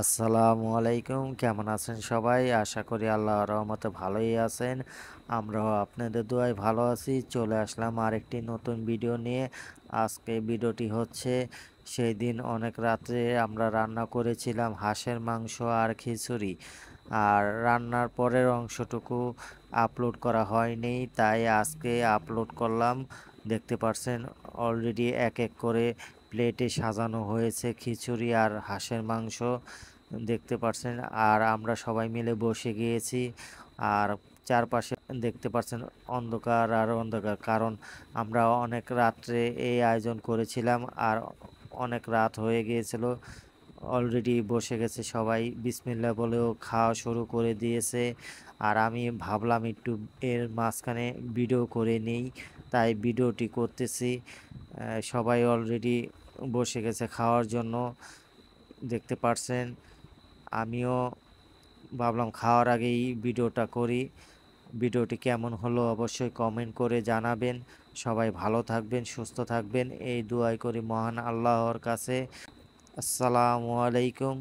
আসসালামু আলাইকুম, কেমন আছেন সবাই? আশা করি আল্লাহর রহমতে ভালোই আছেন। আমরাও আপনাদের দোয়ায় ভালো আছি। চলে আসলাম আরেকটি নতুন ভিডিও নিয়ে। আজকে ভিডিওটি হচ্ছে সেই দিন অনেক রাত্রে আমরা রান্না করেছিলাম হাঁসের মাংস আর খিচুড়ি। আর রান্নার পরের অংশটুকু আপলোড করা হয়নি, তাই আজকে আপলোড করলাম। দেখতে পারছেন অলরেডি এক এক করে প্লেটে সাজানো হয়েছে খিচুড়ি আর হাঁসের মাংস, দেখতে পারছেন। আর আমরা সবাই মিলে বসে গিয়েছি। আর চারপাশে দেখতে পাচ্ছেন অন্ধকার আর অন্ধকার, কারণ আমরা অনেক রাত্রে এই আয়োজন করেছিলাম আর অনেক রাত হয়ে গিয়েছিল। অলরেডি বসে গেছে সবাই, বিসমিল্লাহ বলেও খাওয়া শুরু করে দিয়েছে। আর আমি ভাবলাম একটু এর মাঝখানে ভিডিও করে নেই, তাই ভিডিওটি করতেছি। সবাই অলরেডি বসে গেছে খাওয়ার জন্য, দেখতে পারছেন। আমিও ভাবলাম খাওয়ার আগেই ভিডিওটা করি। ভিডিওটি কেমন হলো অবশ্যই কমেন্ট করে জানাবেন। সবাই ভালো থাকবেন, সুস্থ থাকবেন, এই দোয়াই করি মহান আল্লাহর কাছে। আসসালামু আলাইকুম।